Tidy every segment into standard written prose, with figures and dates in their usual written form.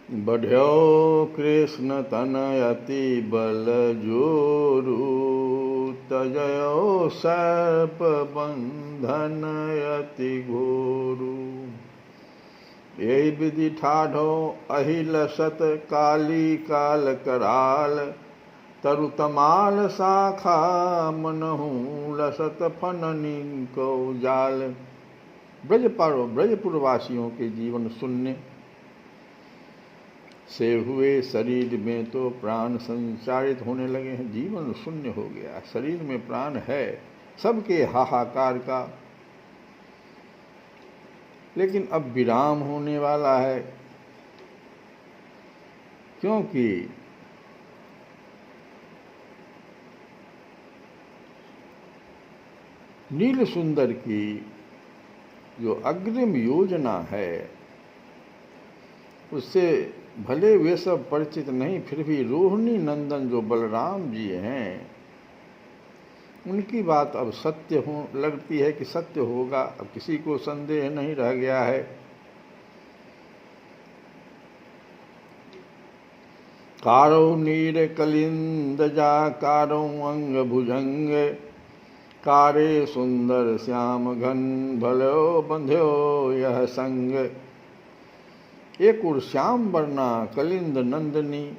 बढ़्यो कृष्ण तनय अति बल जोरु, तजयो सर्प बंधन अति घोरु। यही विधि ठाढ़ो अहिल सत काली काल कराल, तरु तमाल शाखा मनहु लसत फननी को जाल। ब्रजपुरवासियों के जीवन शून्य से हुए शरीर में तो प्राण संचारित होने लगे हैं। जीवन शून्य हो गया, शरीर में प्राण है सबके हाहाकार का, लेकिन अब विराम होने वाला है, क्योंकि नील सुंदर की जो अग्रिम योजना है उससे भले वे सब परिचित नहीं, फिर भी रोहिणी नंदन जो बलराम जी हैं उनकी बात अब सत्य हो लगती है कि सत्य होगा। अब किसी को संदेह नहीं रह गया है। कारो नीर कलिंद जा कारो अंग भुजंग, कारे सुंदर श्याम घन भलो बंध्यो यह संग। एक और श्याम वर्णा कलिंद नंदनी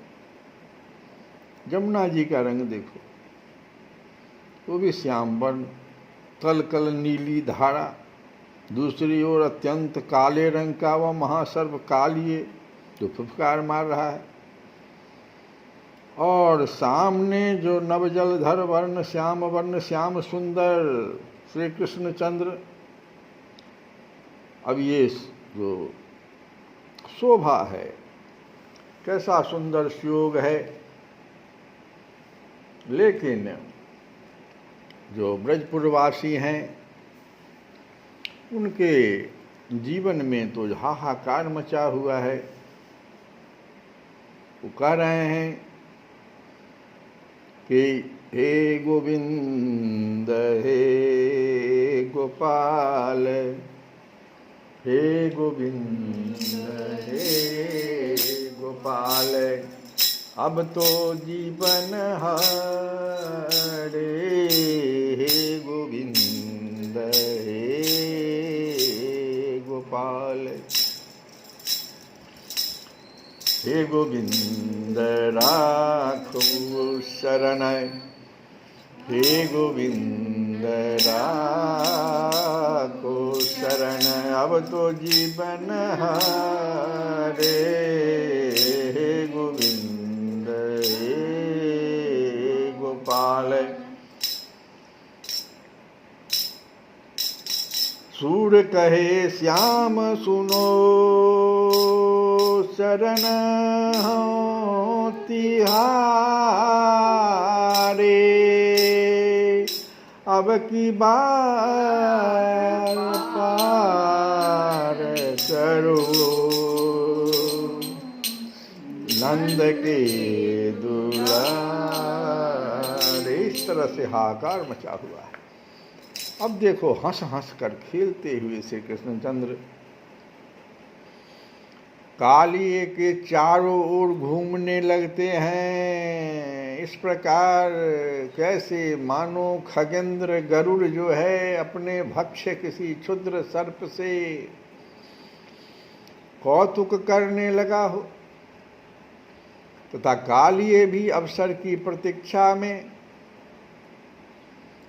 जमुना जी का रंग देखो, वो भी श्याम वर्ण, कल कल नीली धारा। दूसरी ओर अत्यंत काले रंग का वह महासर्प कालिए जो फुफकार मार रहा है, और सामने जो नवजलधर वर्ण श्याम सुंदर श्री कृष्ण चंद्र। अब ये जो शोभा है, कैसा सुंदर सुयोग है। लेकिन जो ब्रजपुरवासी हैं उनके जीवन में तो हाहाकार मचा हुआ है। वो कह रहे हैं कि हे गोविंद हे गोपाल, हे गोविंद हे गोपाल, अब तो जीवन हरे। हे गोविंद हे गोपाल, हे गोविंद राखो शरण, हे गोविंद राखो शरण, अब तो जीवन हरे। हे गोविंद हे गोपाल, सूर कहे श्याम सुनो शरण हो तिहारे, अब की बार पार करो नंद के दुलारे। इस तरह से हाहाकार मचा हुआ है। अब देखो हंस हंस कर खेलते हुए श्री कृष्णचंद्र कालिए के चारों ओर घूमने लगते हैं। इस प्रकार कैसे मानो खगेंद्र गरुड़ जो है अपने भक्ष्य किसी क्षुद्र सर्प से कौतुक करने लगा हो, तथा कालिए भी अवसर की प्रतीक्षा में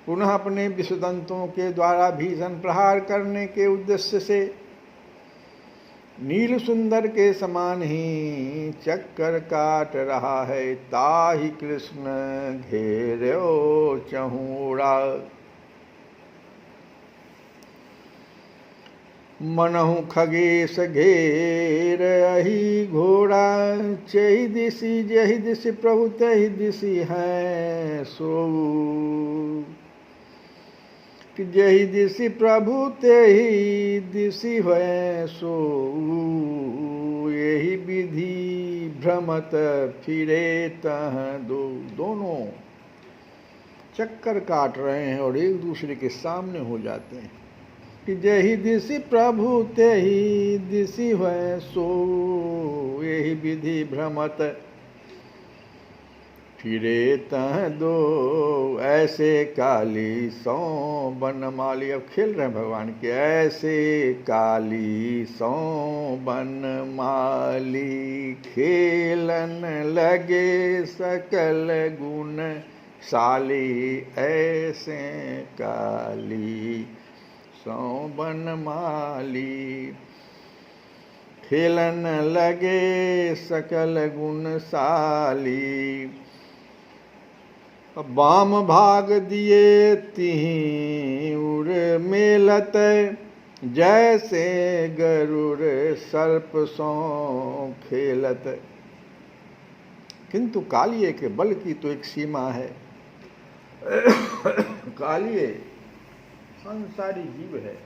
पुनः अपने विषदंतों के द्वारा भीषण प्रहार करने के उद्देश्य से नील सुंदर के समान ही चक्कर काट रहा है। ताहि कृष्ण घेर्यो चहूड़ा, मनहु खगेश घेर अहि घोड़ा। चहि दिशि जहि दिशि प्रभु तहि दिशि है सो, कि जहि दिशि प्रभु तेहि दिशि है सो। यही विधि भ्रमत फिरे तह दो। दोनों चक्कर काट रहे हैं और एक दूसरे के सामने हो जाते हैं। कि जही दिशि प्रभु तेहि दिशि है सो, यही विधि भ्रमत फिरे तह दो, ऐसे काली सौ बनमाली। अब खेल रहे हैं भगवान के, ऐसे काली सौ बनमाली, खेलन लगे सकल गुण शाली, ऐसे काली सौ बनमाली, खेलन लगे सकल गुण शाली। बाम भाग दिए तिहि उर मेलत, जैसे गरुड़ सर्प सो खेलत। किंतु कालिए के बल की तो एक सीमा है। कालिए संसारी जीव है,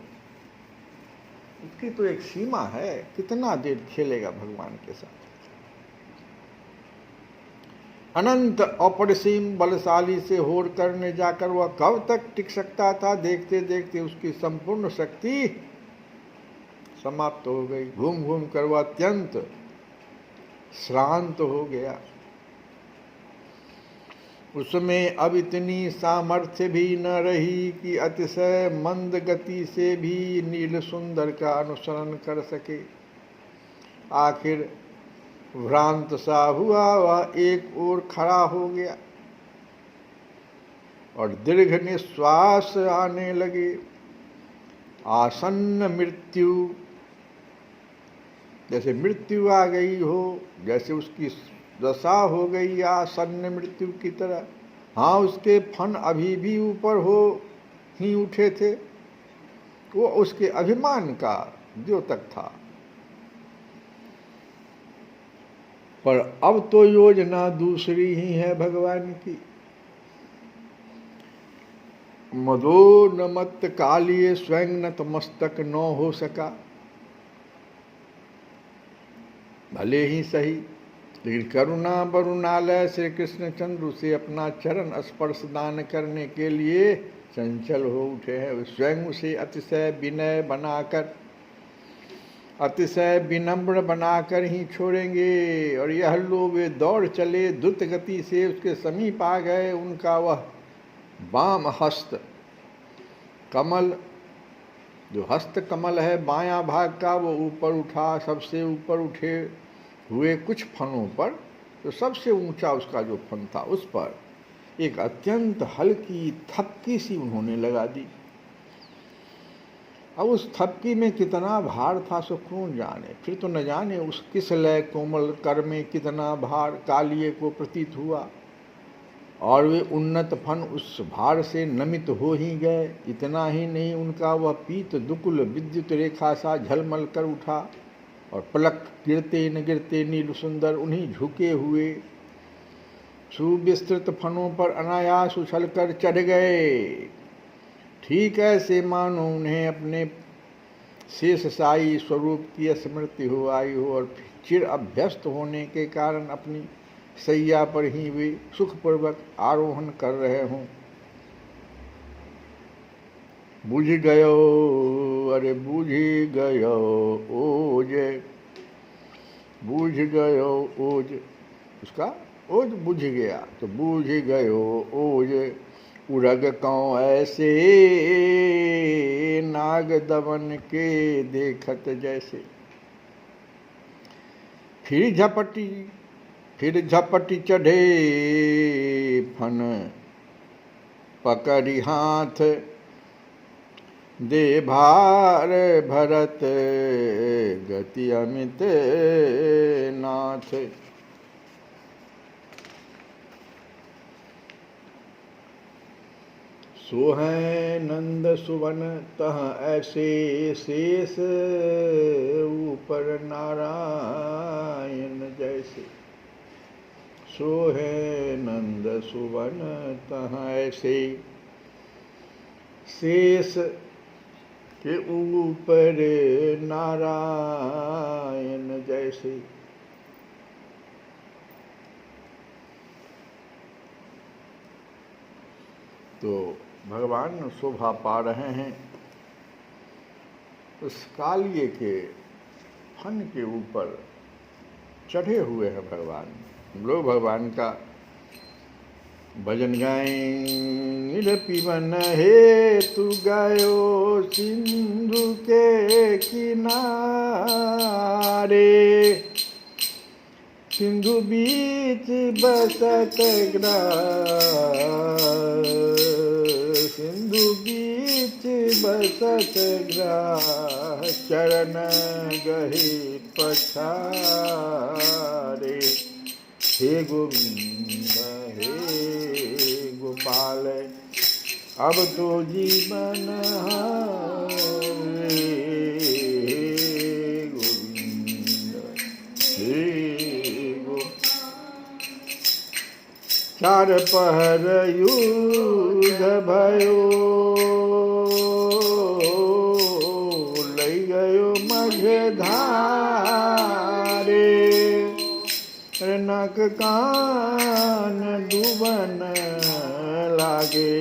उसकी तो एक सीमा है, कितना देर खेलेगा भगवान के साथ। अनंत अपरिसीम बलशाली से होड़ करने जाकर वह कब तक टिक सकता था। देखते देखते उसकी संपूर्ण शक्ति समाप्त हो गई। घूम घूम कर वह अत्यंत श्रांत हो गया। उसमें अब इतनी सामर्थ्य भी न रही कि अतिशय मंद गति से भी नील सुंदर का अनुसरण कर सके। आखिर भ्रांत सा हुआ, वह एक ओर खड़ा हो गया और दीर्घ निश्वास आने लगे। आसन्न मृत्यु, जैसे मृत्यु आ गई हो, जैसे उसकी दशा हो गई आसन्न मृत्यु की तरह। हाँ, उसके फन अभी भी ऊपर हो ही उठे थे, वो उसके अभिमान का द्योतक था। पर अब तो योजना दूसरी ही है भगवान की। मदो न मत कालिए स्वयं नतमस्तक न हो सका। भले ही सही, लेकिन करुणा वरुणालय श्री कृष्णचंद्र उसे अपना चरण स्पर्श दान करने के लिए चंचल हो उठे हैं। स्वयं उसे अतिशय विनय बनाकर, अतिशय विनम्र बनाकर ही छोड़ेंगे। और यह लो वे दौड़ चले, द्रुत गति से उसके समीप आ गए। उनका वह वाम हस्त कमल, जो हस्त कमल है बायां भाग का, वो ऊपर उठा। सबसे ऊपर उठे हुए कुछ फनों पर, तो सबसे ऊंचा उसका जो फन था, उस पर एक अत्यंत हल्की थपकी सी उन्होंने लगा दी। अब उस थपकी में कितना भार था सो कौन जाने। फिर तो न जाने उस किस लय कोमल कर में कितना भार कालिए को प्रतीत हुआ। और वे उन्नत फन उस भार से नमित हो ही गए। इतना ही नहीं, उनका वह पीत दुकुल विद्युत रेखा सा झलमल कर उठा और पलक गिरते न गिरते नील सुंदर उन्हीं झुके हुए सुविस्तृत फनों पर अनायास उछलकर चढ़ गए। ठीक ऐसे मानो उन्हें अपने शेषशायी स्वरूप की स्मृति हो आई हो और चिर अभ्यस्त होने के कारण अपनी सैया पर ही वे सुखपूर्वक आरोहण कर रहे हों। बुझ गयो, अरे बुझ गयो ओज, बुझ गयो ओज, उसका ओज बुझ गया, तो बुझ गयो ओज। उरग कौ ऐसे नाग दमन के देखत जैसे। फिर झपटी चढ़े फन पकड़ी हाथ, दे भार भरत गति अमित नाथ। सोहै नंद सुवन तह ऐसे शेष, ऊपर नारायण जैसे। सोहै नंद सुवन तह ऐसे शेष के ऊपर नारायण जैसे। तो भगवान शोभा पा रहे हैं उस कालिए के फन के ऊपर चढ़े हुए हैं भगवान। हम लोग भगवान का भजन गाएं। निरपिवन हे तू गायो सिंधु के किनारे, सिंधु बीच बसत ग्रास, सिंधु बीच बसत ग्रास, चरण गहे पछारे। हे गोविंद हे गोपाल, अब तो जीवन हारे। गोविंद हे चार पहर युद्ध भयो, लई गयो मझधारे। नक कान डूबन लागे,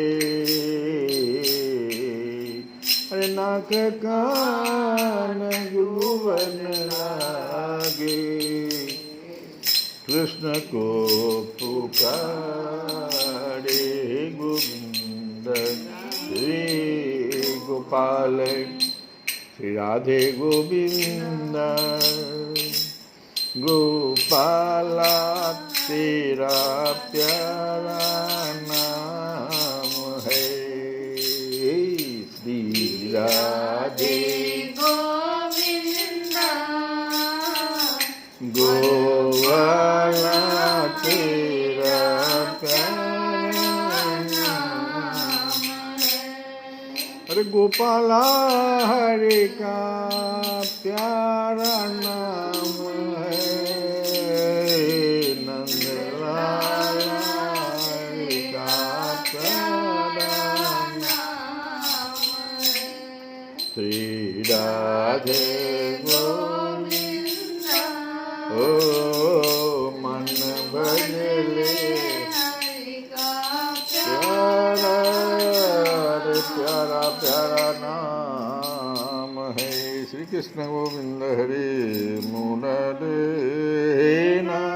नक कान डूबन लागे। कृष्ण को पुकारे गोविंद श्री गोपाल, श्री राधे गोविंद। गोपाला तेरा प्यारा नाम है, श्री राधे गोविंद। गोपाला तेरा प्यारा नाम है। अरे गोपाला हरे का प्यारा नाम है, नंदलाला हरे का प्यारा नाम है। श्री राधे गोविंद, ओ मन भजले प्यारा प्यारा प्यारा नाम है। श्री कृष्ण गोविंद हरे मुरारे। हे नाम